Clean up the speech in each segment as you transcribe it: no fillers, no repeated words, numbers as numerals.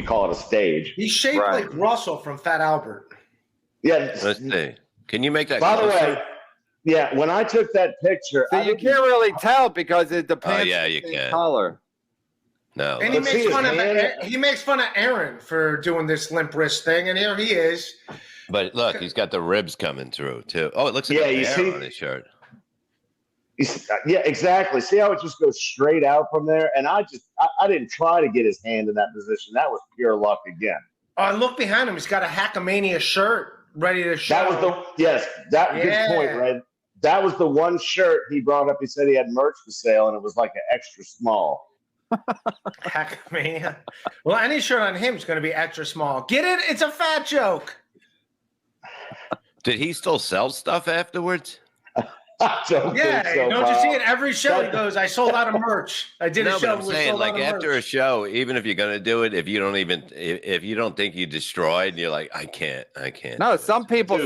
you call it a stage. He's shaped like Russell from Fat Albert. Yeah. Let's see. Can you make that By closer? the way, yeah, when I took that picture, so you can't really tell because the pants you the can. color. No. And he makes fun of Aaron for doing this limp wrist thing, and here he is. But look, he's got the ribs coming through too. Oh, it looks like a bear on his shirt. Yeah, exactly. See how it just goes straight out from there? And I didn't try to get his hand in that position. That was pure luck again. Oh, look behind him. He's got a Hackamania shirt ready to show. That was good point, Red. That was the one shirt he brought up. He said he had merch for sale, and it was like an extra small. Hackamania. Well, any shirt on him is going to be extra small. Get it? It's a fat joke. Did he still sell stuff afterwards? Don't you see it every show? He goes, "I sold out of merch. I did a show." I'm saying, like after a show, even if you're gonna do it, if you don't think you destroyed, you're like, I can't. No, some people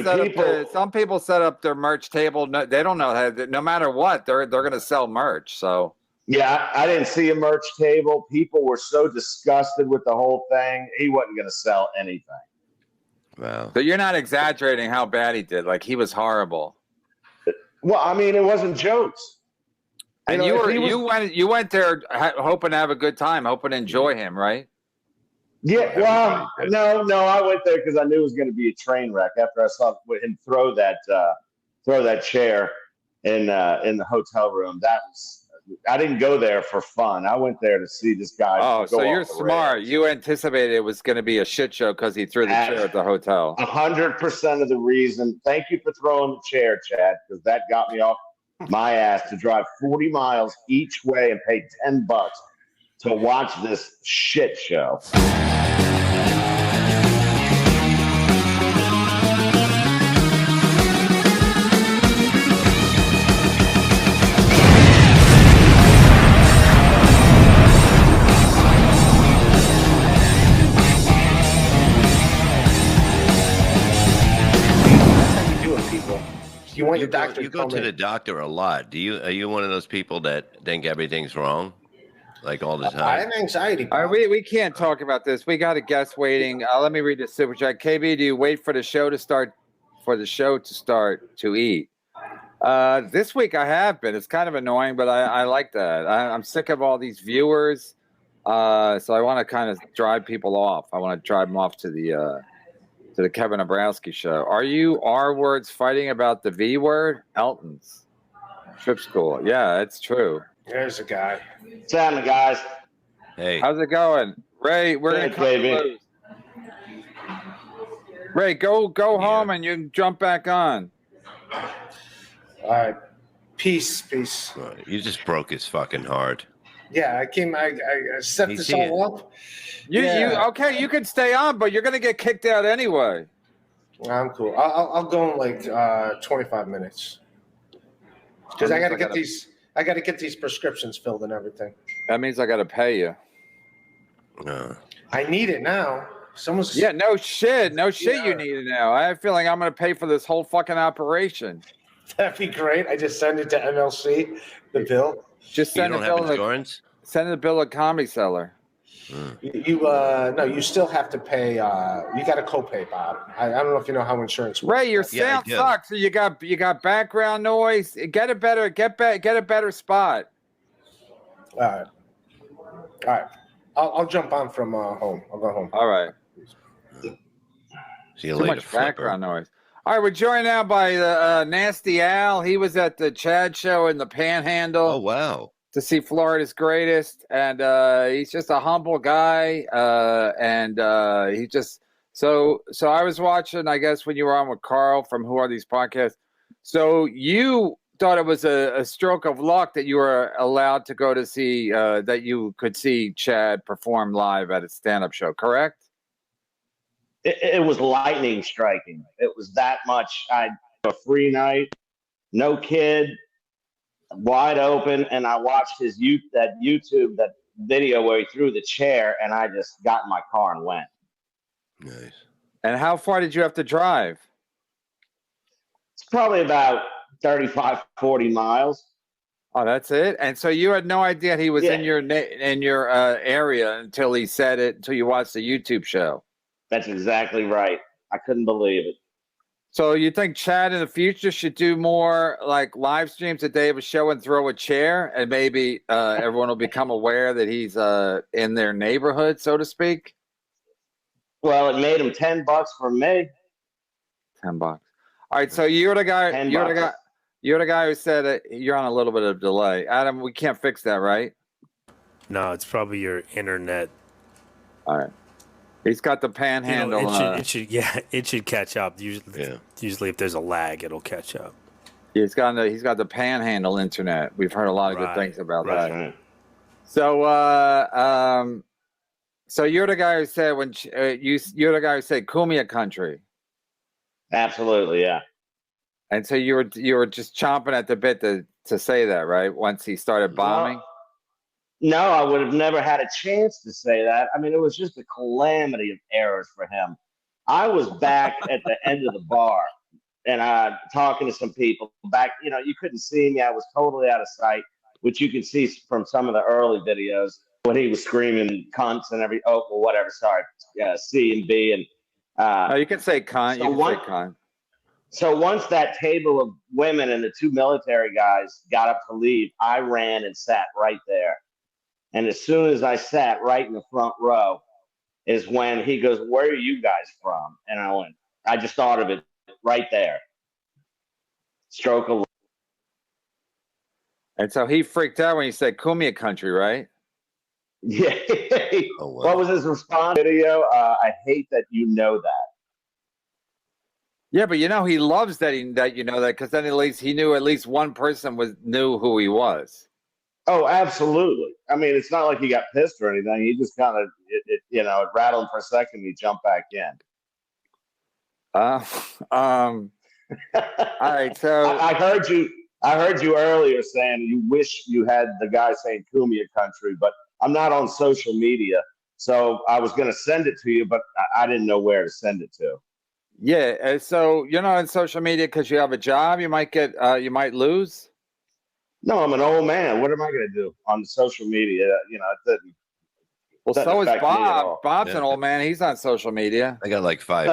set up their merch table. No, they don't know how. No matter what, they're gonna sell merch. So yeah, I didn't see a merch table. People were so disgusted with the whole thing. He wasn't gonna sell anything. Wow. So you're not exaggerating how bad he did. Like he was horrible. Well, I mean, it wasn't jokes. And you went there hoping to have a good time, hoping to enjoy him, right? Yeah. Well, no, I went there because I knew it was going to be a train wreck after I saw him throw that chair in the hotel room. I didn't go there for fun. I went there to see this guy. Oh, so you're smart. You anticipated it was going to be a shit show because he threw the chair at the hotel. 100% of the reason. Thank you for throwing the chair, Chad, because that got me off my ass to drive 40 miles each way and pay $10 to watch this shit show. You want your doctor? You go to the doctor a lot. Are you one of those people that think everything's wrong, like all the time? I have anxiety. All right, we can't talk about this. We got a guest waiting. Let me read the super chat. KB, do you wait for the show to start? To eat? This week I have been. It's kind of annoying, but I like that. I'm sick of all these viewers, so I want to kind of drive people off. I want to drive them off to the Kevin Abrowski show. Are you R-words fighting about the V word? Elton's trip school. Yeah, it's true. There's a guy. What's happening, guys? Hey. How's it going? Ray, we're going to baby. Ray, go home and you can jump back on. All right. Peace. You just broke his fucking heart. Yeah, I set this all up. You can stay on, but you're going to get kicked out anyway. I'm cool. I'll go in like 25 minutes because I got to get these. I got to get these prescriptions filled and everything. That means I got to pay you. I need it now. Someone's no shit. You need it now. I have a feeling I'm going to pay for this whole fucking operation. That'd be great. I just send it to MLC, the bill. Just send the bill. Send the bill at Comedy Cellar. You still have to pay. You got a copay, Bob. I don't know if you know how insurance works. Ray, your sound sucks. So you got background noise. Get a better spot. All right. I'll jump on from home. I'll go home. All right. See you Too later, much background noise. All right, we're joined now by Nasty Al. He was at the Chad show in the Panhandle. Oh, wow. To see Florida's Greatest, and he's just a humble guy, and he just so I was watching, I guess, when you were on with Carl from Who Are These Podcasts. So you thought it was a stroke of luck that you were allowed to go to see that you could see Chad perform live at a stand-up show, correct? It was lightning striking. It was that much. I a free night, no kid. Wide open, and I watched that video where he threw the chair, and I just got in my car and went. Nice. And how far did you have to drive? It's probably about 35, 40 miles. Oh, that's it. And so you had no idea he was in your area until he said it. Until you watched the YouTube show. That's exactly right. I couldn't believe it. So you think Chad in the future should do more like live streams a day of a show and throw a chair, and maybe everyone will become aware that he's in their neighborhood, so to speak? Well, it made him $10 for me. $10. All right, so you're the guy. You're the guy who said you're on a little bit of delay. Adam, we can't fix that, right? No, it's probably your internet. All right. He's got the panhandle. It should catch up. Usually, if there's a lag, it'll catch up. He's got the panhandle internet. We've heard a lot of good things about that. Right. So, so you're the guy who said you're the guy who said "Kumia country." Absolutely, yeah. And so you were just chomping at the bit to say that, right? Once he started bombing. No, I would have never had a chance to say that. I mean, it was just a calamity of errors for him. I was back at the end of the bar and talking to some people back. You know, you couldn't see me. I was totally out of sight, which you can see from some of the early videos when he was screaming cunts and whatever. Sorry, C and B and. You can say cunt. You can say cunt. So once that table of women and the two military guys got up to leave, I ran and sat right there. And as soon as I sat right in the front row is when he goes, "Where are you guys from?" And I just thought of it right there. Stroke of. And so he freaked out when you said Kumia country, right? Yeah. Oh, wow. What was his response video? I hate that you know that. Yeah, but he loves that you know that, because then at least he knew at least one person knew who he was. Oh, absolutely. I mean, it's not like he got pissed or anything. He just kind of, it rattled him for a second. He jumped back in. All right. So I heard you earlier saying you wish you had the guy saying Kumia country, but I'm not on social media, so I was going to send it to you, but I didn't know where to send it to. Yeah. So you're not on social media because you have a job. You might you might lose. No, I'm an old man. What am I going to do on social media? It didn't. Well, so is Bob. Bob's an old man. He's on social media. I got like 5.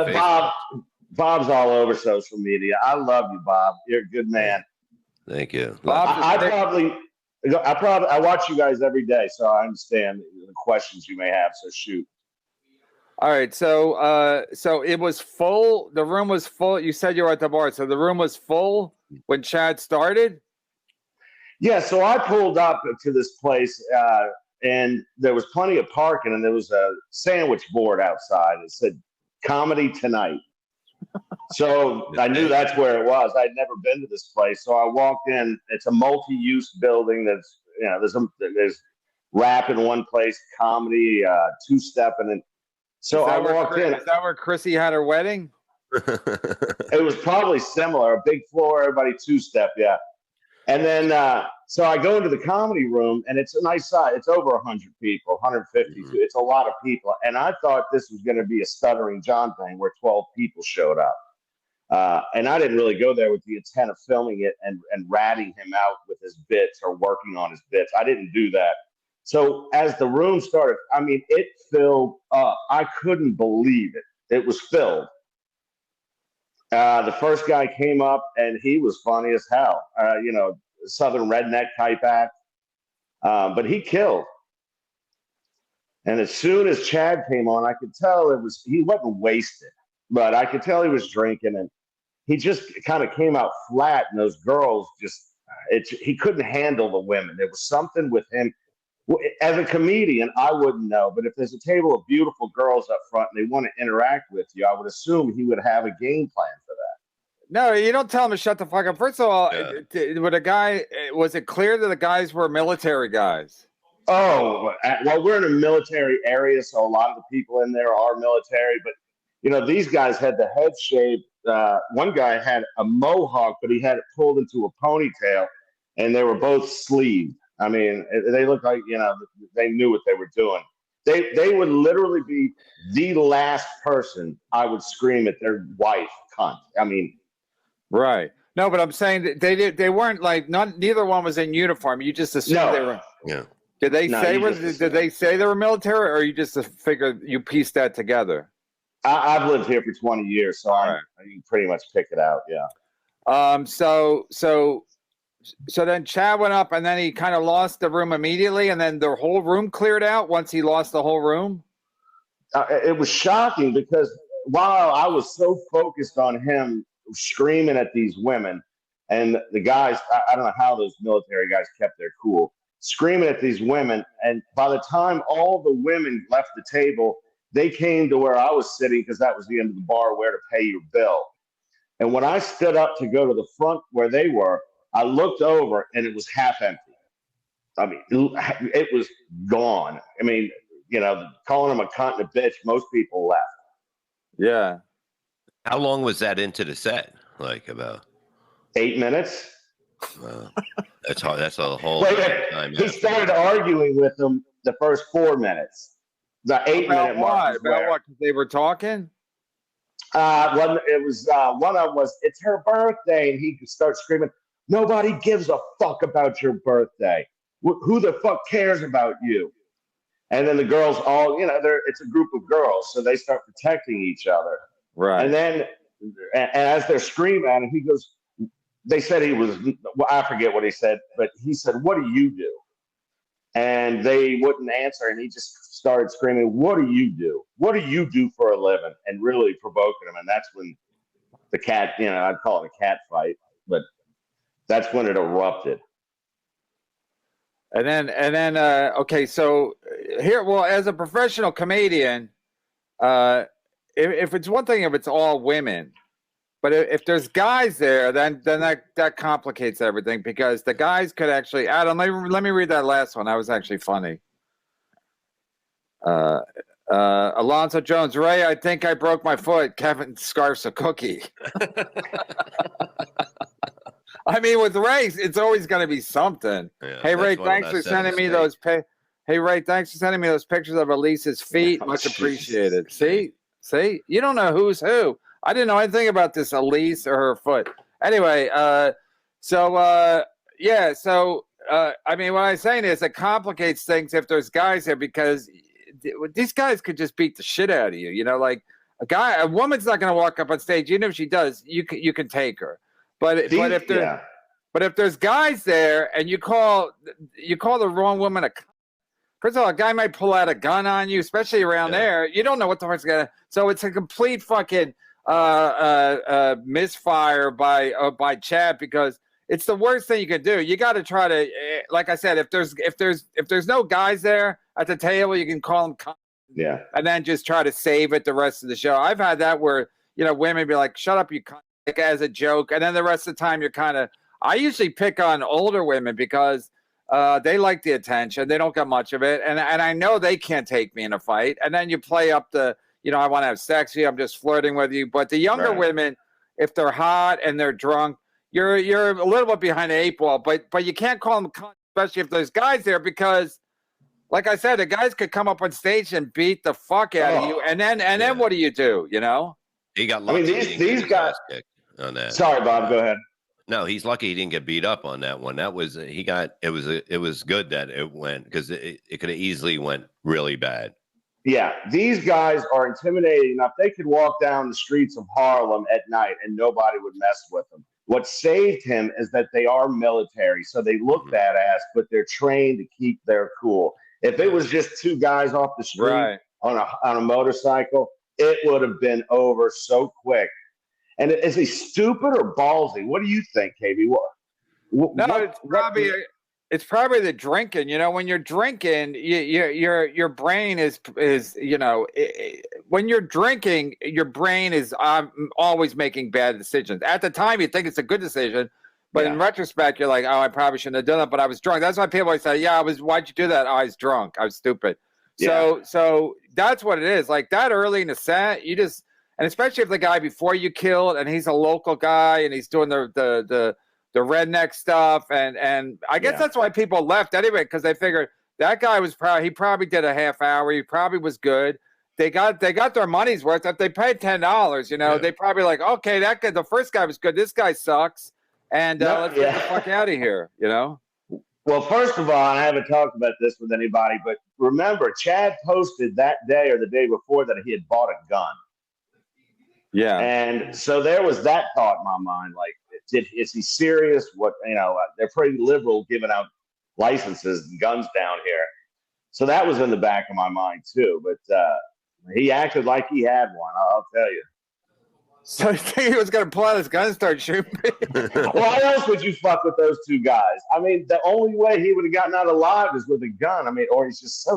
Bob's all over social media. I love you, Bob. You're a good man. Thank you. Bob, I watch you guys every day, so I understand the questions you may have. So shoot. All right. So it was full. The room was full. You said you were at the bar, so the room was full when Chad started. Yeah, so I pulled up to this place, and there was plenty of parking, and there was a sandwich board outside. It said, "Comedy Tonight." So I knew that's where it was. I'd never been to this place, so I walked in. It's a multi-use building. That's there's rap in one place, comedy, two-step, and then so I walked in. Is that where Chrissy had her wedding? It was probably similar. A big floor, everybody two-step, yeah. And then, so I go into the comedy room, and it's a nice size. It's over 100 people, 150. Mm-hmm. It's a lot of people. And I thought this was going to be a Stuttering John thing where 12 people showed up. And I didn't really go there with the intent of filming it and ratting him out with his bits or working on his bits. I didn't do that. So as the room started, I mean, it filled up. I couldn't believe it. It was filled. The first guy came up, and he was funny as hell. Southern redneck type act, but he killed. And as soon as Chad came on, I could tell he wasn't wasted, but I could tell he was drinking, and he just kind of came out flat. And those girls he couldn't handle the women. There was something with him. As a comedian, I wouldn't know, but if there's a table of beautiful girls up front and they want to interact with you, I would assume he would have a game plan for that. No, you don't tell him to shut the fuck up. First of all, was it clear that the guys were military guys? Oh, well, we're in a military area, so a lot of the people in there are military, but these guys had the head shaved. One guy had a mohawk, but he had it pulled into a ponytail, and they were both sleeved. I mean, they looked like, they knew what they were doing. They would literally be the last person I would scream at their wife, cunt. I mean. Right. No, but I'm saying that they weren't like neither one was in uniform. You just assumed they were. Yeah. Did they No, say you just did they say they were military, or you just figured you pieced that together? I've lived here for 20 years, so I can pretty much pick it out. Yeah. So then Chad went up, and then he kind of lost the room immediately, and then the whole room cleared out once he lost the whole room. It was shocking because while I was so focused on him screaming at these women, and the guys, I don't know how those military guys kept their cool, screaming at these women. And by the time all the women left the table, they came to where I was sitting because that was the end of the bar, where to pay your bill. And when I stood up to go to the front where they were, I looked over and it was half empty. I mean, it was gone. I mean, calling him a cunt and a bitch, most people left. Yeah. How long was that into the set? Like about 8 minutes. That's hard. That's a whole time. He started arguing with them the first 4 minutes. The 8-minute mark. About what? Because they were talking? It was one of them was, it's her birthday, and he starts screaming, nobody gives a fuck about your birthday. Who the fuck cares about you? And then the girls all, it's a group of girls, so they start protecting each other. Right. And then as they're screaming at him, he goes, they said he was, I forget what he said, but he said, what do you do? And they wouldn't answer, and he just started screaming, what do you do? What do you do for a living? And really provoking him. And that's when the cat, I'd call it a cat fight, but that's when it erupted. And then, okay, so here, well, as a professional comedian, if it's one thing, if it's all women, but if there's guys there, then that complicates everything, because the guys could actually, Adam, let me read that last one. That was actually funny. Alonzo Jones, Ray, I think I broke my foot. Kevin scarfs a cookie. I mean, with Ray, it's always going to be something. Yeah, hey, Ray, thanks for sending me those. Hey, Ray, thanks for sending me those pictures of Elise's feet. Much appreciated. See, you don't know who's who. I didn't know anything about this Elise or her foot. Anyway, I mean, what I'm saying is it complicates things if there's guys there, because these guys could just beat the shit out of you. Like a woman's not going to walk up on stage. Even if she does, you can take her. But if there's guys there and you call the wrong woman first of all, a guy might pull out a gun on you, especially around there. You don't know what the fuck's gonna. So it's a complete fucking misfire by Chad, because it's the worst thing you can do. You got to try to, like I said, if there's no guys there at the table, you can call them cunt. Yeah. And then just try to save it the rest of the show. I've had that where women be like, "Shut up, you cunt." Like, as a joke, and then the rest of the time you're kind of. I usually pick on older women because they like the attention. They don't get much of it, and I know they can't take me in a fight. And then you play up the, I want to have sex with you. I'm just flirting with you. But the younger women, if they're hot and they're drunk, you're a little bit behind the 8 ball. But you can't call them, especially if there's guys there, because, like I said, the guys could come up on stage and beat the fuck out of you. And then what do you do? He got lucky. I mean, these guys. On that. Sorry, Bob. Go ahead. No, he's lucky he didn't get beat up on that one. That was it was good that it went, because it could have easily went really bad. Yeah, these guys are intimidating enough. They could walk down the streets of Harlem at night and nobody would mess with them. What saved him is that they are military, so they look badass, but they're trained to keep their cool. If it was just two guys off the street on a motorcycle, it would have been over so quick. And is he stupid or ballsy? What do you think, KB? It's probably the drinking. When you're drinking, your brain is when you're drinking, your brain is always making bad decisions. At the time, you think it's a good decision, but in retrospect, you're like, oh, I probably shouldn't have done that, but I was drunk. That's why people always say, why'd you do that? Oh, I was drunk. I was stupid. Yeah. So that's what it is. Like that early in the set, you just. And especially if the guy before you killed and he's a local guy and he's doing the redneck stuff, and I guess that's why people left anyway, because they figured that guy was he probably did a half hour, he probably was good. They got their money's worth. If they paid $10, they probably like, okay, that guy, the first guy was good, this guy sucks. and let's get the fuck out of here. You know. Well, first of all, I haven't talked about this with anybody, but remember, Chad posted that day or the day before that he had bought a gun. Yeah. And so there was that thought in my mind, like, is he serious? What, they're pretty liberal giving out licenses and guns down here. So that was in the back of my mind too. But he acted like he had one, I'll tell you. So you think he was going to pull out his gun and start shooting people? Why else would you fuck with those two guys? I mean, the only way he would have gotten out alive is with a gun. I mean, or he's just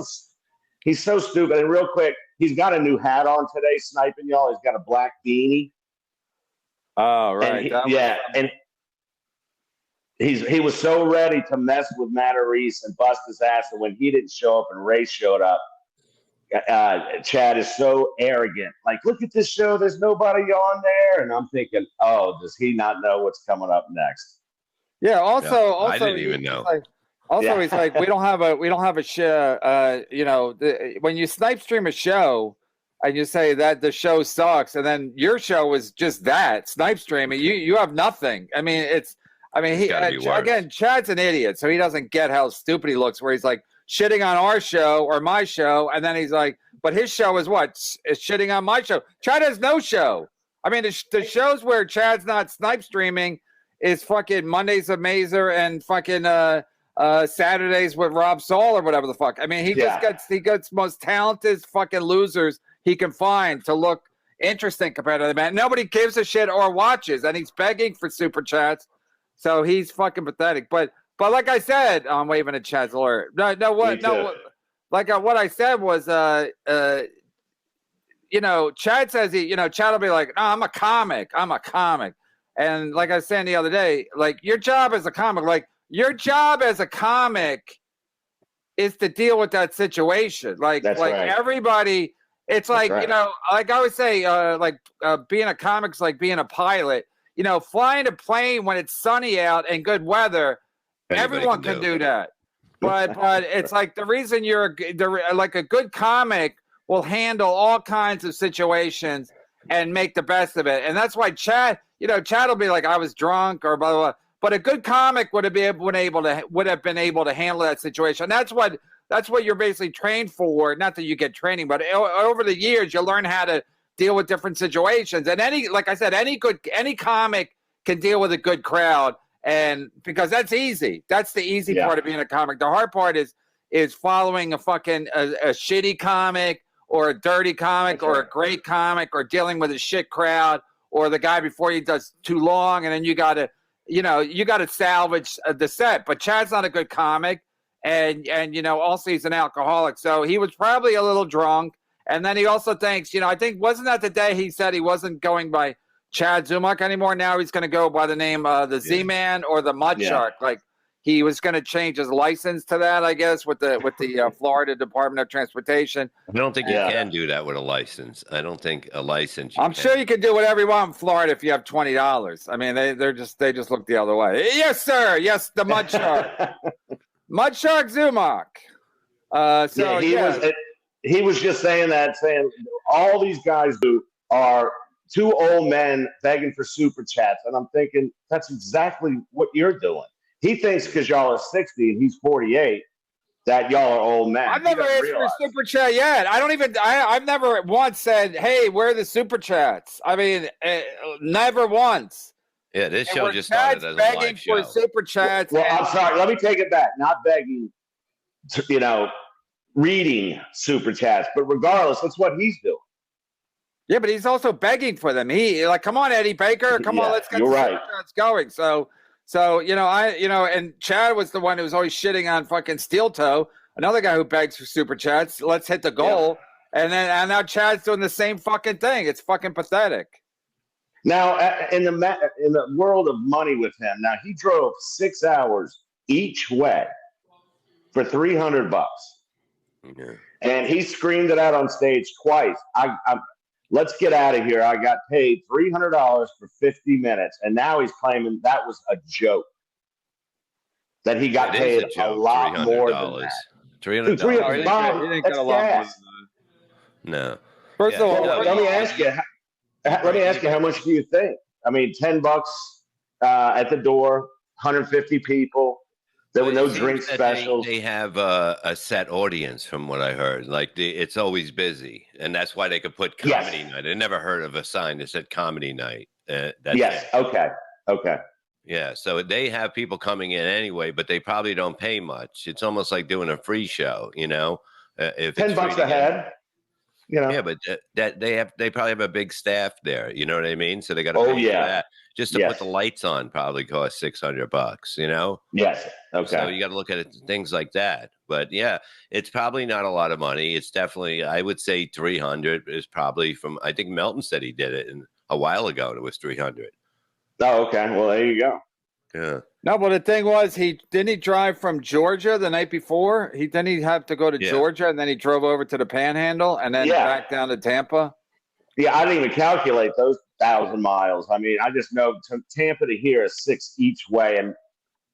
he's so stupid. And real quick, he's got a new hat on today, sniping y'all. He's got a black beanie. Oh, right. And he was so ready to mess with Matt Reese and bust his ass, and when he didn't show up and Ray showed up, Chad is so arrogant. Like, look at this show. There's nobody on there. And I'm thinking, oh, does he not know what's coming up next? Yeah. Also, I didn't even know. He's like, we don't have a show. When you snipe stream a show and you say that the show sucks, and then your show is just that snipe streaming, you have nothing. I mean, Chad's an idiot, so he doesn't get how stupid he looks. Where he's like, shitting on our show or my show, and then he's like, but his show is what? Is shitting on my show. Chad has no show. I mean, the shows where Chad's not snipe streaming is fucking Mondays of Mazer and fucking Saturdays with Rob Saul or whatever the fuck. I mean, he gets most talented fucking losers he can find to look interesting compared to the man. Nobody gives a shit or watches, and he's begging for super chats, so he's fucking pathetic. But like I said, I'm waving at Chad's alert. What I said was, Chad says Chad will be like, no, I'm a comic. And like I was saying the other day, like, your job as a comic, is to deal with that situation. Like everybody, it's like, like I always say, being a comic's like being a pilot, flying a plane when it's sunny out and good weather. Everyone can do that, but it's like the reason like a good comic will handle all kinds of situations and make the best of it, and that's why Chad will be like, I was drunk or blah blah blah. But a good comic would have been able to handle that situation. That's what you're basically trained for. Not that you get training, but over the years you learn how to deal with different situations. And any comic can deal with a good crowd. And because that's easy. That's the easy part of being a comic. The hard part is following a shitty comic or a dirty comic or a great comic or dealing with a shit crowd or the guy before you does too long, and then you gotta salvage the set. But Chad's not a good comic, and also he's an alcoholic, so he was probably a little drunk. And then he also thinks, I think wasn't that the day he said he wasn't going by Chad Zumock anymore? Now he's going to go by the name the Z-Man or the Mud Shark. Like, he was going to change his license to that, I guess, with the Florida Department of Transportation. I don't think you can do that with a license. I don't think a license. I'm sure you can do whatever you want in Florida if you have $20. I mean, they just look the other way. Yes, sir. Yes, the Mud Shark, Mud Shark Zumock. He was just saying all these guys do are two old men begging for super chats, and I'm thinking that's exactly what you're doing. He thinks because y'all are 60 and he's 48 that y'all are old men. I've never asked for a super chat yet. I've never once said, "Hey, where are the super chats?" I mean, never once. Yeah, this show just started as a live show. For super chats. Well, I'm sorry. Let me take it back. Not begging, reading super chats, but regardless, that's what he's doing. Yeah, but he's also begging for them. Come on, Eddie Baker, come on, let's get the super chats going. So and Chad was the one who was always shitting on fucking Steel Toe, another guy who begs for super chats. Let's hit the goal, and now Chad's doing the same fucking thing. It's fucking pathetic. Now, in the world of money with him, now he drove 6 hours each way for $300, and he screamed it out on stage twice. Let's get out of here. I got paid $300 for 50 minutes, and now he's claiming that was a joke. That he got paid a lot more than that. $300. He didn't get a lot more than that. No. First of all, let me ask you how much do you think? I mean, $10 at the door, 150 people. There were no It seems drink that specials. They have a set audience, from what I heard. Like it's always busy, and that's why they could put comedy night. I never heard of a sign that said comedy night. That's yes. it. Okay. Yeah, so they have people coming in anyway, but they probably don't pay much. It's almost like doing a free show, you know. If it's $10 a head. You know. Yeah, but that they probably have a big staff there. You know what I mean? So they got to pay for that. Just to put the lights on probably costs $600. You know? Yes. Okay. So you got to look at it, things like that. But yeah, it's probably not a lot of money. It's definitely, I would say 300 is probably from. I think Melton said he did it a while ago, and it was 300. Oh, okay. Well, there you go. Yeah. No, but the thing was, he drive from Georgia the night before. He have to go to Georgia, and then he drove over to the Panhandle, and then back down to Tampa. Yeah, I didn't even calculate those 1,000 miles. I mean, I just know Tampa to here is 6 each way, and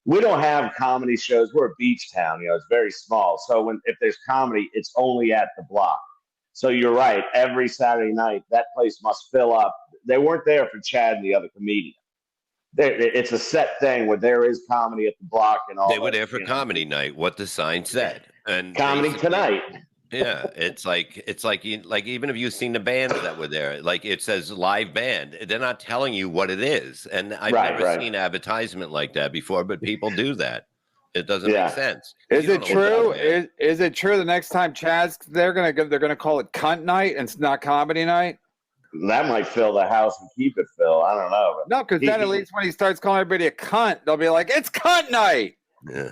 we don't have comedy shows. We're a beach town, you know. It's very small. So if there's comedy, it's only at the block. So you're right. Every Saturday night, that place must fill up. They weren't there for Chad and the other comedian. It's a set thing where there is comedy at the block and all. They were there for comedy night. What the sign said, and comedy tonight. Yeah, it's like even if you've seen the bands that were there, like it says live band, they're not telling you what it is. And I've never seen advertisement like that before, but people do that. It doesn't make sense. Is it true? Is it true the next time Chad's they're gonna call it cunt night and it's not comedy night? That might fill the house and keep it, Phil. I don't know. No, because then at least when he starts calling everybody a cunt, they'll be like, it's cunt night. Yeah.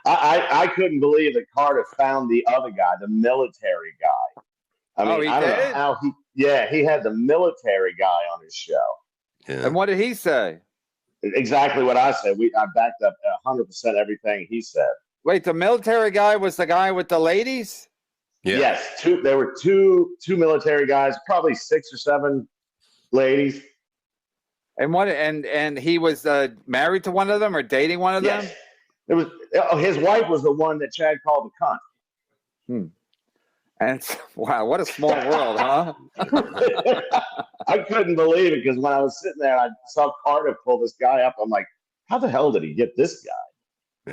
I couldn't believe that Carter found the other guy, the military guy. I mean, I don't know how he had the military guy on his show. Yeah. And what did he say? Exactly what I said. I backed up 100% everything he said. Wait, the military guy was the guy with the ladies? Yeah. Yes, there were two military guys, probably 6 or 7 ladies. And he was married to one of them or dating one of them? It was his wife was the one that Chad called a cunt. And wow, what a small world, huh? I couldn't believe it because when I was sitting there, I saw Carter pull this guy up. I'm like, how the hell did he get this guy?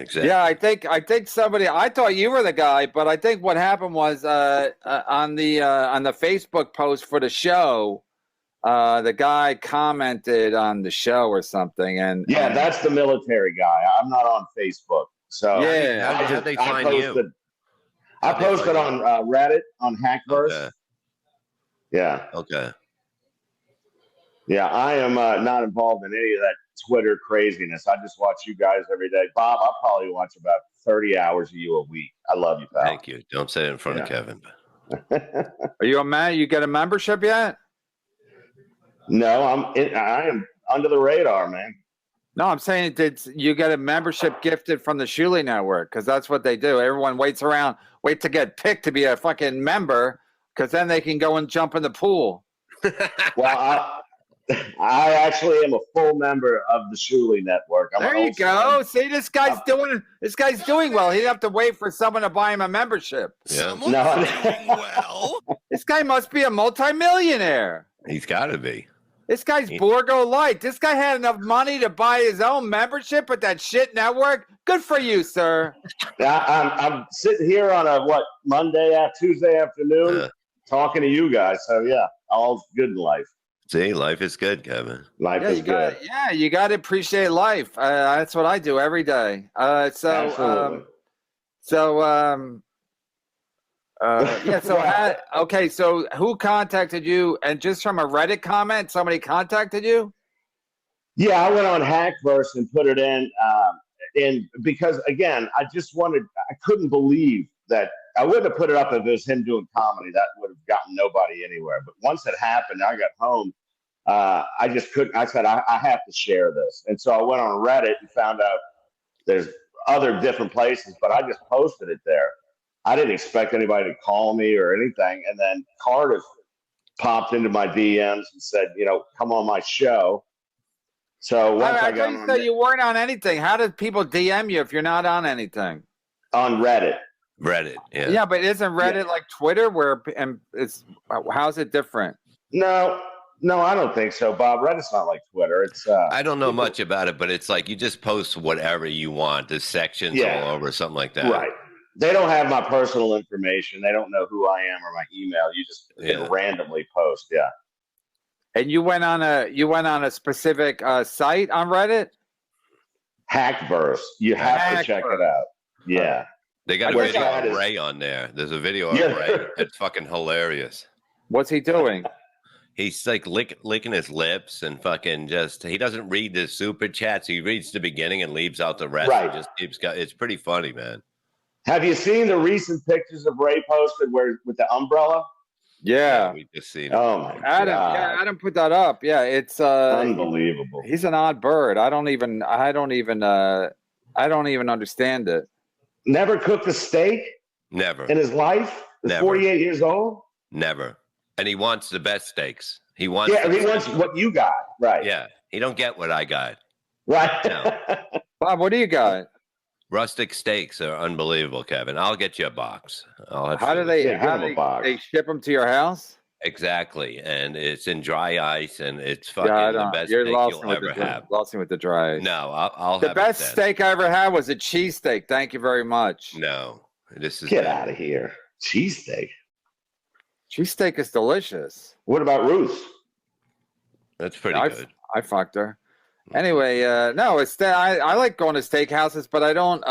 Exactly. Yeah, I think somebody. I thought you were the guy, but I think what happened was on the Facebook post for the show, the guy commented on the show or something, and that's the military guy. I'm not on Facebook, so how they find you? I posted on Reddit on Hackverse. Okay. Yeah. Okay. Yeah, I am not involved in any of that Twitter craziness. I just watch you guys every day. Bob, I'll probably watch about 30 hours of you a week. I love you, pal. Thank you. Don't say it in front of Kevin. Are you a man? You get a membership yet? No, I am under the radar, man. No, I'm saying did you get a membership gifted from the Shuley Network? Because that's what they do. Everyone waits to get picked to be a fucking member, because then they can go and jump in the pool. Well, I actually am a full member of the Shuley Network. There you go. See, this guy's doing well. He'd have to wait for someone to buy him a membership. Yeah. Doing well. This guy must be a multimillionaire. He's got to be. This guy's Borgo Light. This guy had enough money to buy his own membership at that shit network. Good for you, sir. I'm sitting here on Tuesday afternoon, talking to you guys. So yeah, all's good in life. See, life is good, Kevin. Life is good. You got to appreciate life. That's what I do every day. Absolutely. So who contacted you? And just from a Reddit comment, somebody contacted you? Yeah, I went on Hackverse and put it in because again, I couldn't believe that. I wouldn't have put it up if it was him doing comedy. That would have gotten nobody anywhere. But once it happened, I got home. I just couldn't. I said, I have to share this. And so I went on Reddit and found out there's other different places, but I just posted it there. I didn't expect anybody to call me or anything. And then Carter popped into my DMs and said, come on my show. So once I got on, you weren't on anything. How did people DM you if you're not on anything? On Reddit. Reddit, yeah. Yeah, but isn't Reddit like Twitter how's it different? No, No, I don't think so, Bob. Reddit's not like Twitter. It's I don't know much about it, but it's like you just post whatever you want. There's sections all over, something like that. Right. They don't have my personal information. They don't know who I am or my email. You just can randomly post. Yeah. And you went on a specific site on Reddit? Hackverse. You have to check it out. Yeah. They got a video of Ray on there. There's a video of Ray. It's fucking hilarious. What's he doing? He's like licking his lips and fucking he doesn't read the super chats. He reads the beginning and leaves out the rest. Right. And just keeps it's pretty funny, man. Have you seen the recent pictures of Ray posted with the umbrella? Yeah. We just seen it. Oh my God. Adam put that up. Yeah, it's unbelievable. He's an odd bird. I don't even understand it. Never cooked a steak? Never. In his life? He's 48 years old? Never. And he wants the best steaks. He wants what you got. Right. Yeah. He don't get what I got. Right. No. Bob, what do you got? Rustic steaks are unbelievable, Kevin. I'll get you a box. How do they ship them to your house? Exactly. And it's in dry ice, and it's fucking the best steak you'll ever have. Lost me with the dry ice. No, I'll the have best steak I ever had was a cheesesteak. Thank you very much. No. Get out of here. Cheesesteak. Cheesesteak is delicious. What about Ruth? That's pretty good. I fucked her. Anyway, no, I like going to steakhouses, but I don't.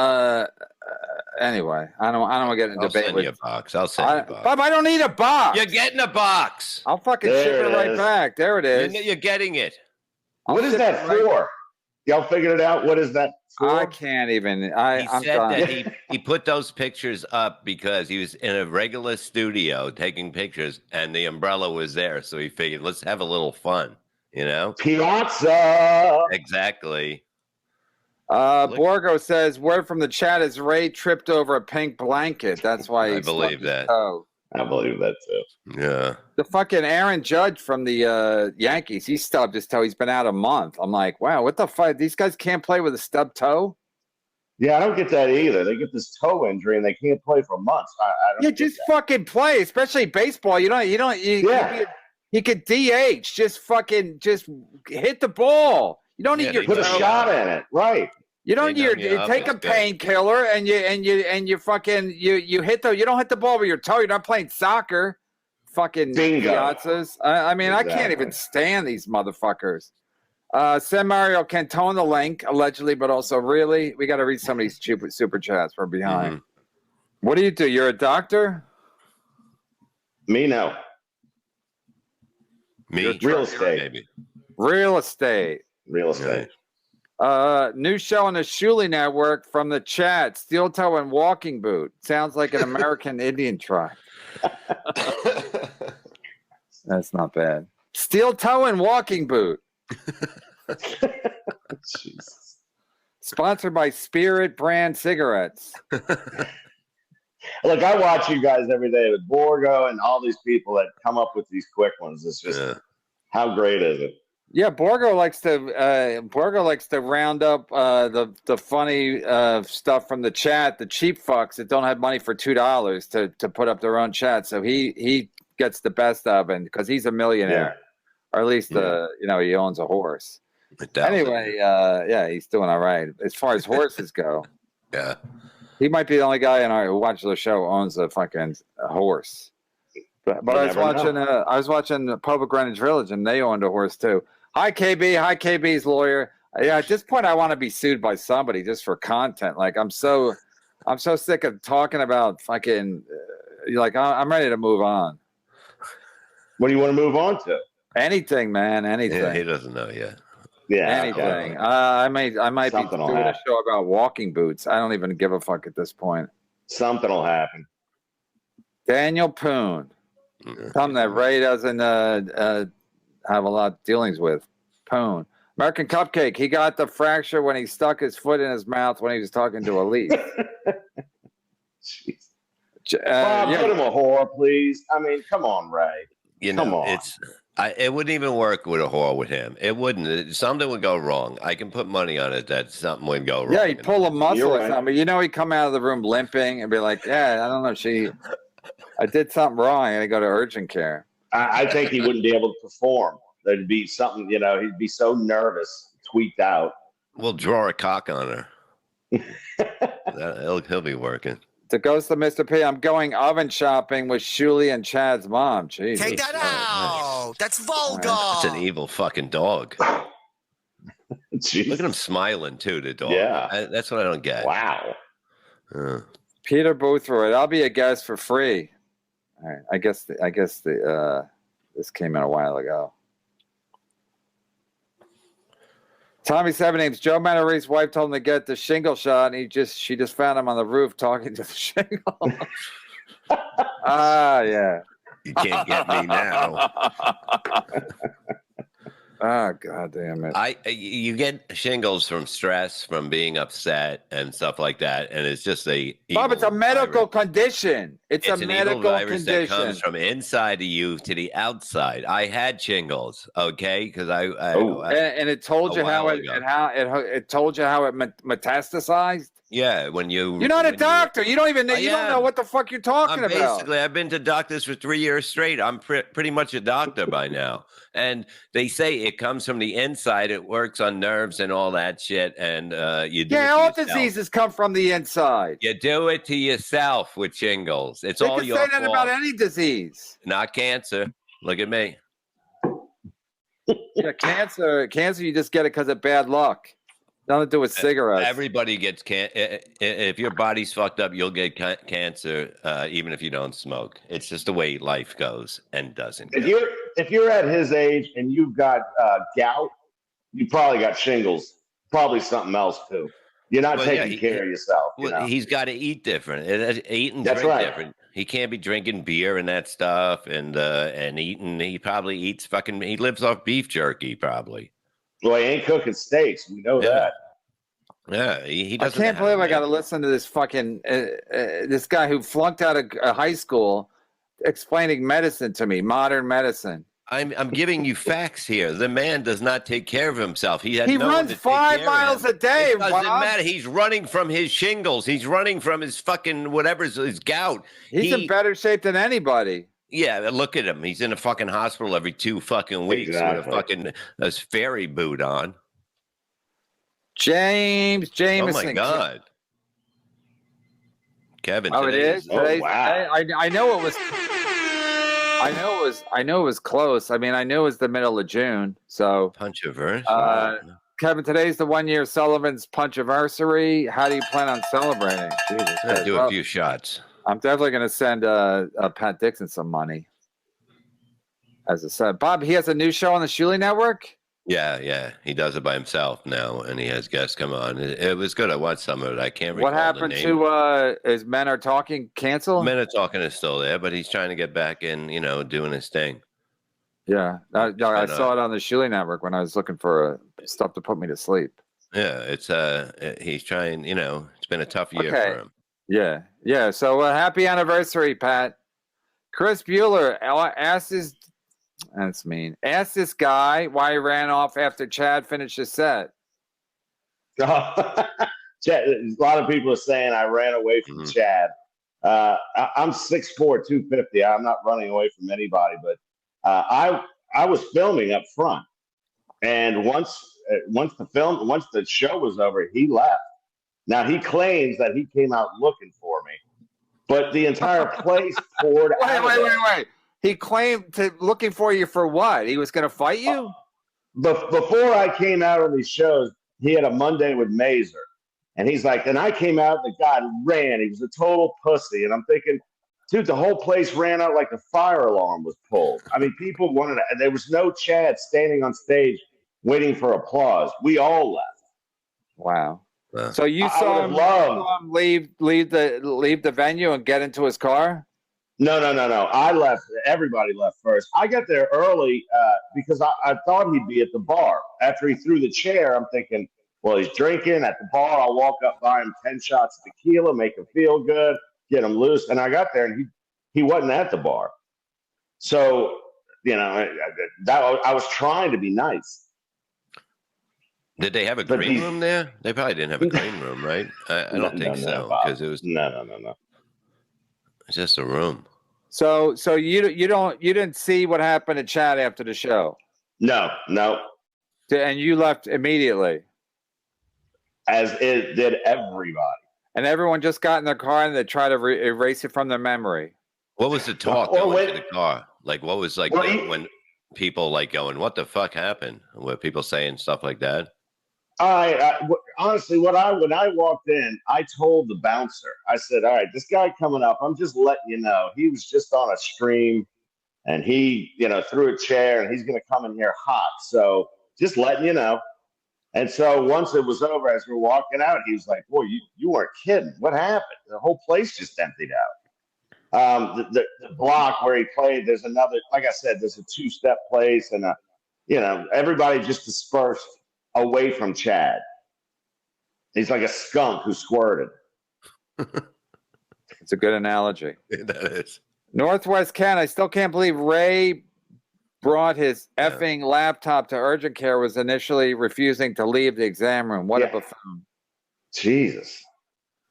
Anyway, I don't want to get in a debate with you a box. I'll send you a box. Bob, I don't need a box. You're getting a box. I'll fucking ship it right back. There it is. You're getting it. What is that for? Y'all figured it out? What is that for? I can't even. He said that he put those pictures up because he was in a regular studio taking pictures, and the umbrella was there. So he figured, let's have a little fun. You know, Piazza. Exactly. Borgo says, word from the chat is Ray tripped over a pink blanket. That's why I believe that. I believe that too. Yeah. The fucking Aaron Judge from the Yankees, he stubbed his toe. He's been out a month. I'm like, wow, what the fuck? These guys can't play with a stubbed toe? Yeah, I don't get that either. They get this toe injury and they can't play for months. I don't just fucking play, especially baseball. You could DH. Just hit the ball. You don't need your put a shot in it, right? You don't need take a painkiller and you fucking you hit you don't hit the ball with your toe. You're not playing soccer. Fucking piazzas. I mean, exactly. I can't even stand these motherfuckers. Send Mario Cantone the link, allegedly, but also really. We got to read some of these super chats. We're behind. Mm-hmm. What do? You're a doctor? Me, no. Me, real estate. Maybe. Real estate. New show on the Shuley Network from the chat. Steel toe and walking boot. Sounds like an American Indian tribe. That's not bad. Steel toe and walking boot. Jesus. Sponsored by Spirit brand cigarettes. Look, I watch you guys every day with Borgo and all these people that come up with these quick ones. It's just how great is it? Yeah, Borgo likes to round up the funny stuff from the chat, the cheap fucks that don't have money for $2 to put up their own chat. So he gets the best of it because he's a millionaire, or at least he owns a horse. Anyway, he's doing all right as far as horses go. Yeah, he might be the only guy who watches the show who owns a fucking horse. But I was watching the Public Greenwich Village, and they owned a horse too. Hi, KB. Hi, KB's lawyer. Yeah, at this point, I want to be sued by somebody just for content. Like, I'm so sick of talking about fucking. I'm ready to move on. What do you want to move on to? Anything, man. Anything. Yeah, he doesn't know yet. Yeah, anything. I might be doing a show about walking boots. I don't even give a fuck at this point. Something will happen. Daniel Poon. Something that Ray doesn't have a lot of dealings with. Poon. American Cupcake. He got the fracture when he stuck his foot in his mouth when he was talking to Elise. Jeez. Bob, put him a whore, please. I mean, come on, Ray. Come on. It wouldn't even work with a whore with him. It wouldn't. Something would go wrong. I can put money on it that something would go wrong. Yeah, he'd pull a muscle or something. He'd come out of the room limping and be like, I don't know. I did something wrong. I got to go to urgent care. I think he wouldn't be able to perform. There'd be something, he'd be so nervous, tweaked out. We'll draw a cock on her. He'll be working. The ghost of Mr. P. I'm going oven shopping with Shuli and Chad's mom. Jeez. Take that out. That's vulgar. That's an evil fucking dog. Jeez. Look at him smiling too, the dog. Yeah. That's what I don't get. Wow. Peter Boothroyd, I'll be a guest for free. All right. I guess this came in a while ago. Tommy Seven Names. Joe Manari's wife told him to get the shingle shot, and she just found him on the roof talking to the shingle. Yeah. You can't get me now. Oh, God damn it. You get shingles from stress, from being upset and stuff like that, and it's just Bob, it's a medical condition. It's a medical virus condition. that comes from inside of you to the outside. I had shingles, okay, because and it told you how it told you how it metastasized. Yeah, when you're not a doctor. You don't even know. You don't know what the fuck you're talking about. Basically, I've been to doctors for 3 years straight. I'm pretty much a doctor by now. And they say it comes from the inside. It works on nerves and all that shit. And you do. Yeah, all diseases come from the inside. You do it to yourself with shingles. It's all your fault. They can say that about any disease. Not cancer. Look at me. Yeah, cancer. You just get it because of bad luck. Nothing to do with cigarettes. Everybody gets cancer. If your body's fucked up, you'll get cancer, even if you don't smoke. It's just the way life goes and doesn't. If you're at his age and you've got gout, you probably got shingles. Probably something else too. You're not taking care of yourself. He's got to eat different. Eat and drink different. He can't be drinking beer and that stuff and eating. He probably eats He lives off beef jerky probably. Well, he ain't cooking steaks. We know that. Yeah, he doesn't. I can't believe I got to listen to this fucking this guy who flunked out of high school explaining medicine to me, modern medicine. I'm giving you facts here. The man does not take care of himself. He runs 5 miles a day. It doesn't matter. He's running from his shingles. He's running from his fucking whatever's his gout. He's in better shape than anybody. Yeah, look at him. He's in a fucking hospital every 2 fucking weeks with a fucking ferry boot on. James Jameson. Oh my God, Kevin. Oh, it is. Oh, wow. I know it was. I know it was close. I mean, I knew it was the middle of June. So Punchiverse. Kevin, today's the 1 year Sullivan's Punchiversary. How do you plan on celebrating? Jesus, do a few shots. I'm definitely going to send Pat Dixon some money. As I said, Bob, he has a new show on the Shuli Network. Yeah, he does it by himself now, and he has guests come on. It was good. I watched some of it. I can't recall what happened the name. to is Men Are Talking canceled? Men Are Talking is still there, but he's trying to get back in, doing his thing. Yeah, I saw it on the Shuli Network when I was looking for stuff to put me to sleep. Yeah, it's he's trying. It's been a tough year for him. Yeah. So happy anniversary, Pat. Chris Bueller asked this guy why he ran off after Chad finished his set. A lot of people are saying I ran away from Chad. I'm 6'4", 250. I'm not running away from anybody, but I was filming up front, and once the show was over, he left. Now he claims that he came out looking for me, but the entire place poured out. Wait. He claimed to looking for you for what? He was going to fight you? Before I came out on these shows, he had a Monday with Mazer. And he's like, and I came out, the guy ran. He was a total pussy. And I'm thinking, dude, the whole place ran out like the fire alarm was pulled. I mean, people wanted to, and there was no Chad standing on stage waiting for applause. We all left. Wow. So you saw him leave the venue and get into his car? No. I left. Everybody left first. I got there early because I thought he'd be at the bar. After he threw the chair, I'm thinking, well, he's drinking at the bar. I'll walk up, buy him 10 shots of tequila, make him feel good, get him loose. And I got there, and he wasn't at the bar. So, I was trying to be nice. Did they have a green room there? They probably didn't have a green room, right? I don't think so, because it was no. It's just a room. So you didn't see what happened to Chad after the show? No. And you left immediately. As it did everybody. And everyone just got in their car and they try to erase it from their memory. What was the talk going to the car? Like, what was like when people like going, "What the fuck happened?" Were people saying stuff like that? Honestly, when I walked in, I told the bouncer, I said, "All right, this guy coming up, I'm just letting you know, he was just on a stream, and he, threw a chair, and he's going to come in here hot. So just letting you know." And so once it was over, as we're walking out, he was like, "Boy, you weren't kidding. What happened? The whole place just emptied out." The block where he played, there's another, like I said, there's a two-step place, and everybody just dispersed away from Chad. He's like a skunk who squirted. It's a good analogy. That is. Northwest Ken, I still can't believe Ray brought his effing laptop to urgent care, was initially refusing to leave the exam room. What a buffoon. Jesus.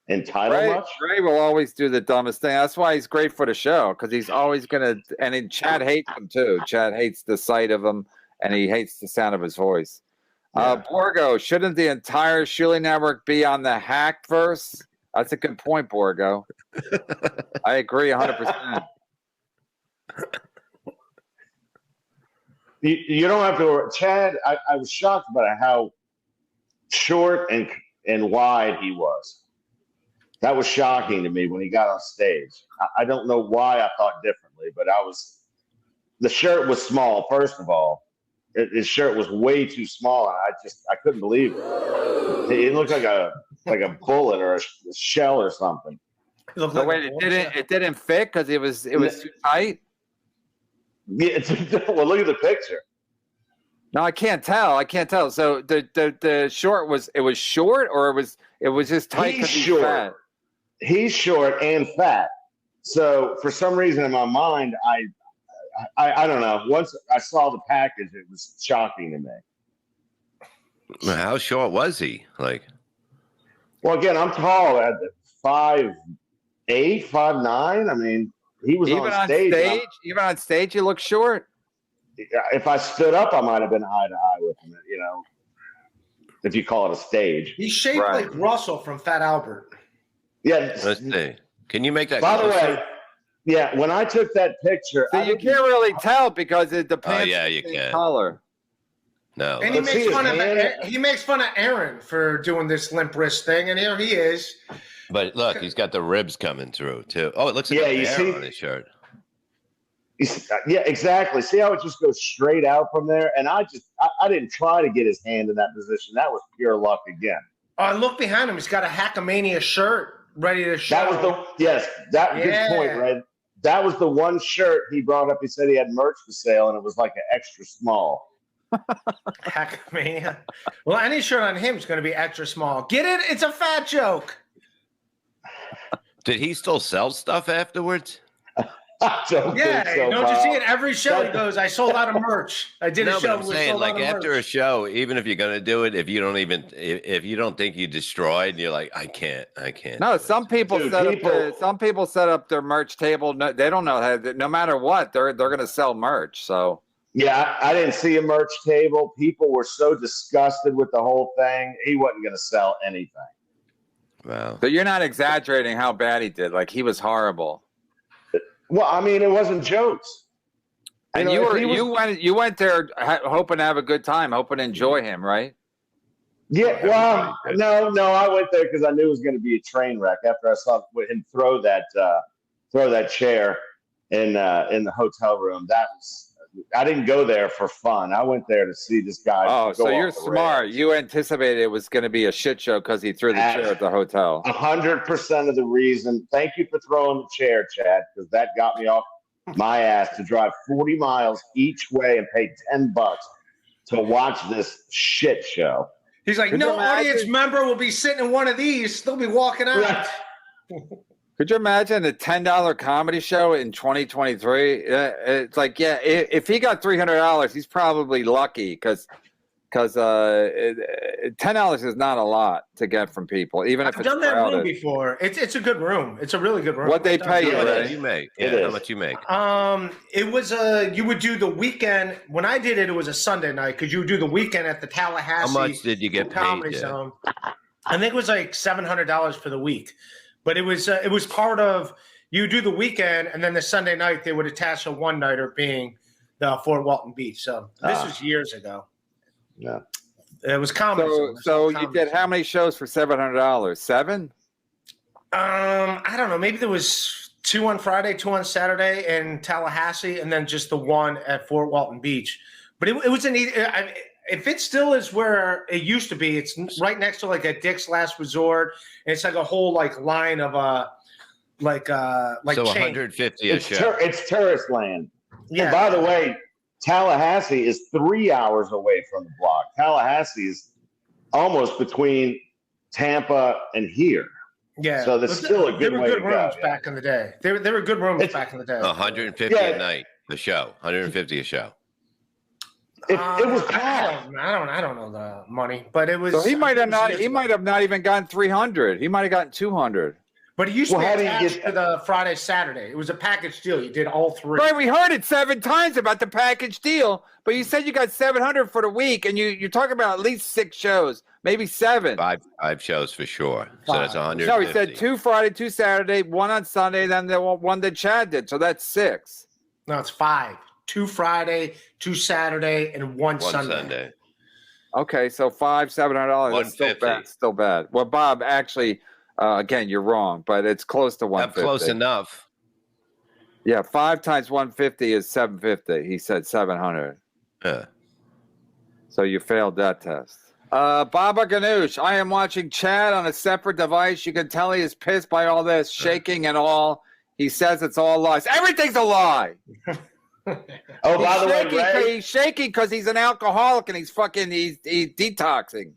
Entitled much? Ray will always do the dumbest thing. That's why he's great for the show, because he's always going to, and then Chad hates him too. Chad hates the sight of him, and he hates the sound of his voice. Borgo, shouldn't the entire Shuli network be on the hacked verse? That's a good point, Borgo. I agree 100%. You don't have to. Chad, I was shocked about how short and wide he was. That was shocking to me when he got on stage. I don't know why I thought differently, but the shirt was small, first of all. His shirt was way too small, and I couldn't believe it. It looked like a bullet or a shell or something. So wait, it didn't fit because it was too tight? Yeah, well, look at the picture. No, I can't tell. So the short was short, or it was just tight because he's fat. He's short and fat. So for some reason in my mind, I don't know. Once I saw the package, it was shocking to me. How short was he? Like, well, again, I'm tall at 5'8", 5'9". I mean, he was even on stage. Even on stage, you look short. If I stood up, I might have been eye to eye with him. If you call it a stage. He's shaped like Russell from Fat Albert. Yeah. Let's see. Can you make that? By closer? the way, yeah. When I took that picture, so you can't really tell because it depends. Oh yeah, you can. Color. No. And he makes fun of Aaron for doing this limp wrist thing, and here he is. But look, he's got the ribs coming through too. Oh, it looks like a hair on his shirt. Yeah, exactly. See how it just goes straight out from there? And I didn't try to get his hand in that position. That was pure luck again. Oh, look behind him. He's got a Hackamania shirt ready to show. That was good point, Red. That was the one shirt he brought up. He said he had merch for sale, and it was like an extra small. Hackamania. Well, any shirt on him is going to be extra small. Get it? It's a fat joke. Did he still sell stuff afterwards? Don't you see it every show? He goes, "I sold out of merch. I did a show." I'm saying, like after a show, even if you're gonna do it, if you don't think you destroyed, you're like, I can't. No, some people set up their merch table. No, they don't know how. No matter what, they're gonna sell merch. So yeah, I didn't see a merch table. People were so disgusted with the whole thing. He wasn't gonna sell anything. Wow. So you're not exaggerating how bad he did. Like he was horrible. Well, I mean, it wasn't jokes. And you went there hoping to have a good time, hoping to enjoy him, right? Yeah. Well, no, I went there because I knew it was going to be a train wreck after I saw him throw that chair in the hotel room. I didn't go there for fun. I went there to see this guy. Oh, so you're smart. You anticipated it was going to be a shit show because he threw the chair at the hotel. 100% of the reason. Thank you for throwing the chair, Chad, because that got me off my ass to drive 40 miles each way and pay $10 to watch this shit show. He's like, no audience member will be sitting in one of these. They'll be walking out. Right. Could you imagine a $10 comedy show in 2023? It's like, yeah, if he got $300, he's probably lucky because because $10 is not a lot to get from people, even if I've it's done that crowded. room before. It's a good room. It's a really good room. What they pay you, How Ray? much you make? Yeah, how much you make? It was you would do the weekend. When I did it, it was a Sunday night because you would do the weekend at the Tallahassee. How much did you get Comedy paid? Zone. I think it was like $700 for the week, but it was part of you do the weekend and then the Sunday night they would attach a one nighter being the Fort Walton Beach. So this was years ago. Yeah, it was comedy. So you did how many shows for $700? 7? I don't know. Maybe there was 2 on Friday, 2 on Saturday in Tallahassee, and then just the one at Fort Walton Beach. But it was an. If it still is where it used to be, it's right next to like a Dick's Last Resort, and it's like a whole like line of like So chain. 150 a show. it's tourist land. Yeah. And by the way, Tallahassee is 3 hours away from the block. Tallahassee is almost between Tampa and here. Yeah. So there's still a good way to go. There were good rooms back in the day. There were good rooms back in the day. 150 a night, the show. 150 a show. It was packed. I don't know the money, but it was. So he might have not even gotten 300. He might have gotten 200. But it used to be How do you attached get to the Friday, Saturday. It was a package deal. You did all 3. Right, we heard it 7 times about the package deal, but you said you got 700 for the week, and you're talking about at least 6 shows, maybe 7. Five shows for sure. So that's 150. No, he said 2 Friday, 2 Saturday, 1 on Sunday, then the one that Chad did. So that's 6. No, it's 5. 2 Friday, 2 Saturday, and 1 Sunday. Okay, so $700. That's still bad. Still bad. Well, Bob, actually, again, you're wrong, but it's close to 150. Not close enough. Yeah, 5 times 150 is 750. He said 700. Yeah. So you failed that test. Baba Ganoush, I am watching Chad on a separate device. You can tell he is pissed by all this shaking and all. He says it's all lies. Everything's a lie. Oh, by the way, Ray, he's shaking because he's an alcoholic and he's detoxing.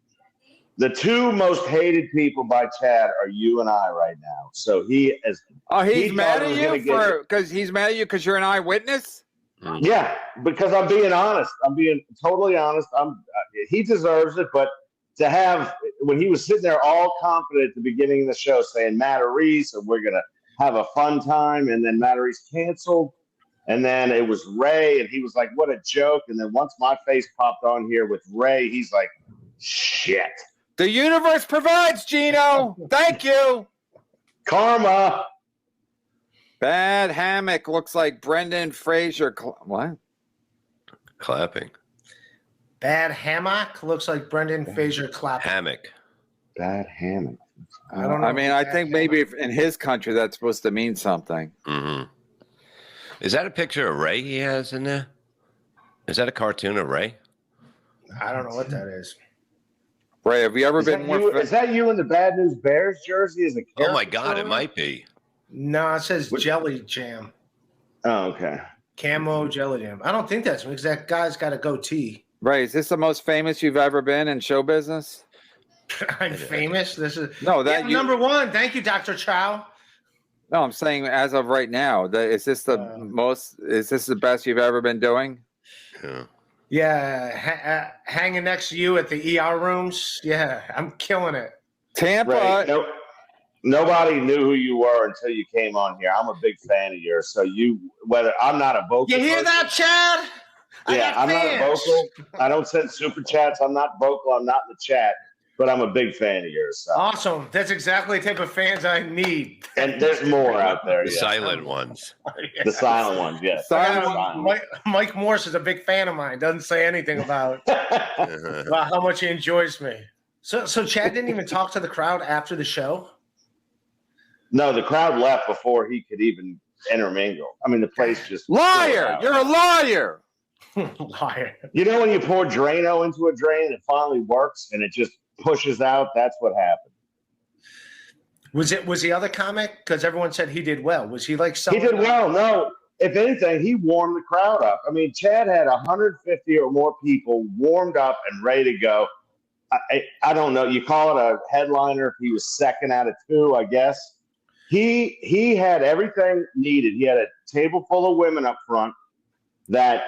the 2 most hated people by Chad are you and I right now. So he is. Oh, he's mad at he you because he's mad at you because you're an eyewitness. Yeah, because I'm being honest. I'm being totally honest. He deserves it, but to have when he was sitting there all confident at the beginning of the show saying Matt Reese and we're gonna have a fun time, and then Matt Reese canceled, and then it was Ray, and he was like, "What a joke!" And then once my face popped on here with Ray, he's like, "Shit." The universe provides, Gino. Thank you. Karma. Bad hammock looks like Brendan Fraser. What? Clapping. Bad hammock looks like Brendan Fraser clapping. Hammock. Bad hammock. I don't know. I mean, I think maybe in his country that's supposed to mean something. Mm-hmm. Is that a picture of Ray he has in there? Is that a cartoon of Ray? I don't know what that is. Ray, have you ever Is been is that you in the Bad News Bears jersey as a character? Oh my God, it might be. No, it says Jelly Jam. Oh, okay. Camo Jelly Jam. I don't think that's because that guy's got a goatee. Ray, is this the most famous you've ever been in show business? I'm famous. This is number 1. Thank you, Dr. Chow. No, I'm saying as of right now. Is this the most? Is this the best you've ever been doing? Yeah. Yeah, hanging next to you at the ER rooms. Yeah, I'm killing it. Tampa. Ray, nobody knew who you were until you came on here. I'm a big fan of yours. So whether I'm not a vocal. You hear that, Chad? Yeah, I'm not a vocal. I don't send super chats. I'm not vocal. I'm not in the chat. But I'm a big fan of yours. So. Awesome. That's exactly the type of fans I need. And there's more out there. The silent ones. The silent ones, yes. Mike Morse is a big fan of mine. Doesn't say anything about how much he enjoys me. So Chad didn't even talk to the crowd after the show? No, the crowd left before he could even intermingle. I mean, the place just... Liar! You're a liar! Liar. You know when you pour Drano into a drain and it finally works and it just pushes out? That's what happened. Was the other comic? Because everyone said he did well. Was he like He did well. No. If anything, he warmed the crowd up. I mean, Chad had 150 or more people warmed up and ready to go. I don't know. You call it a headliner if he was second out of 2, I guess. He had everything needed. He had a table full of women up front that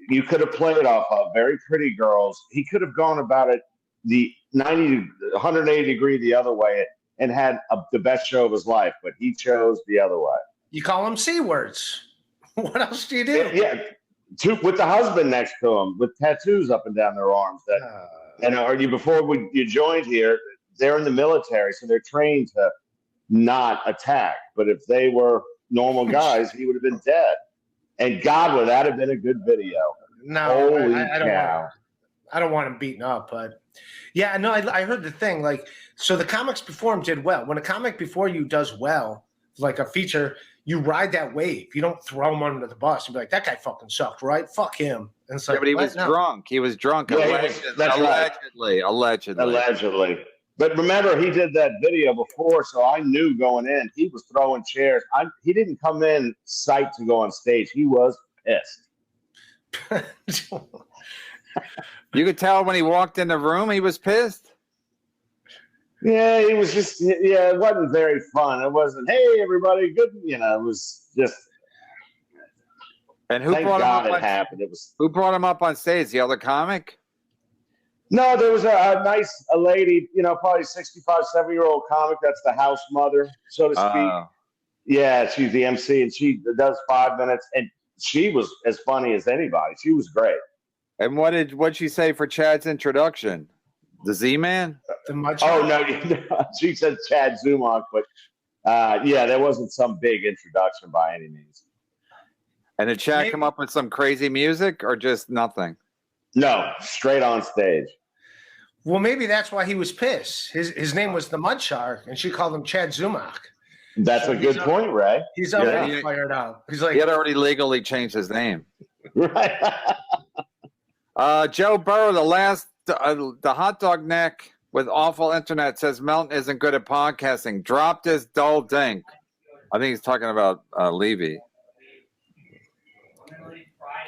you could have played off of very pretty girls. He could have gone about it the 180 degree the other way and had the best show of his life, but he chose the other way. You call them C words. What else do you do? Yeah, with the husband next to him with tattoos up and down their arms. Before you joined here, they're in the military, so they're trained to not attack. But if they were normal guys, he would have been dead. And God, would that have been a good video? No, Holy I don't want him beaten up, but yeah, no, I heard the thing. Like, so the comics before him did well. When a comic before you does well, like a feature, you ride that wave. You don't throw him under the bus and be like, that guy fucking sucked, right? Fuck him. And it's like, but he was drunk. He was drunk. Yeah, allegedly. But remember, he did that video before, so I knew going in, he was throwing chairs. He didn't come in psyched to go on stage. He was pissed. You could tell when he walked in the room, he was pissed. Yeah, he was just, it wasn't very fun. It wasn't, hey, everybody, good, it was just. And who brought him up? Happened. Who brought him up on stage? The other comic? No, there was a nice lady, probably 65, 70-year-old comic. That's the house mother, so to speak. Yeah, she's the MC, and she does 5 minutes, and she was as funny as anybody. She was great. And what'd she say for Chad's introduction? The Z-Man? No, she said Chad Zumock, but there wasn't some big introduction by any means. And did Chad come up with some crazy music or just nothing? No, straight on stage. Well, maybe that's why he was pissed. His name was the Mud Shark, and she called him Chad Zumock. That's a good point, Ray. He's already fired out. He's like, he had already legally changed his name. Right. Joe Burrow, the hot dog neck with awful internet says Melton isn't good at podcasting. Drop this dull dink. I think he's talking about Levy.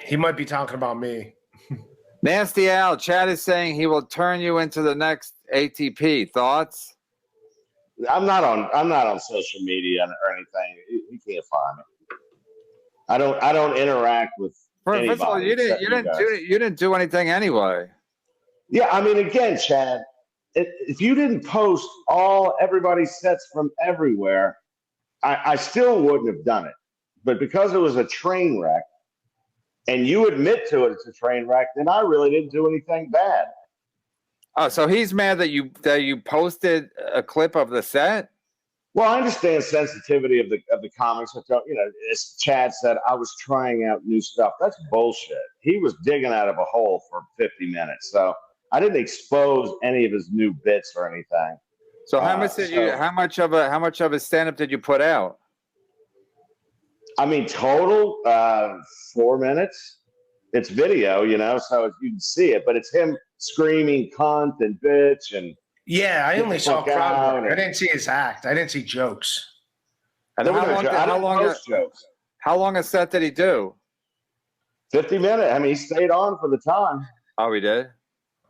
He might be talking about me. Nasty Al, Chad is saying he will turn you into the next ATP. Thoughts? I'm not on social media or anything. You can't find me. I don't interact with anybody. First of all, you didn't do anything anyway. Yeah, I mean, again, Chad, if you didn't post everybody's sets from everywhere, I still wouldn't have done it. But because it was a train wreck, and you admit to it, it's a train wreck, then I really didn't do anything bad. Oh, so he's mad that you posted a clip of the set? Well, I understand sensitivity of the comics. As Chad said, I was trying out new stuff. That's bullshit. He was digging out of a hole for 50 minutes, so I didn't expose any of his new bits or anything. So how much of a stand-up did you put out? I mean, total 4 minutes. It's video, so you can see it, but it's him screaming cunt and bitch and. Yeah, I only saw crowd work. I didn't see his act. I didn't see jokes. And how long a set did he do? 50 minutes. I mean, he stayed on for the time. Oh, he did?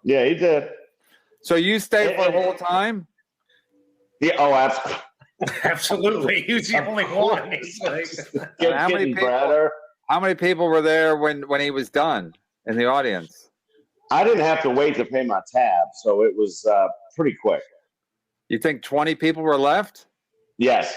Yeah, he did. So you stayed for the whole time? Yeah. Oh, absolutely. Absolutely. He was the only one. He's like, how many people were there when he was done in the audience? I didn't have to wait to pay my tab, so it was pretty quick. You think 20 people were left? Yes.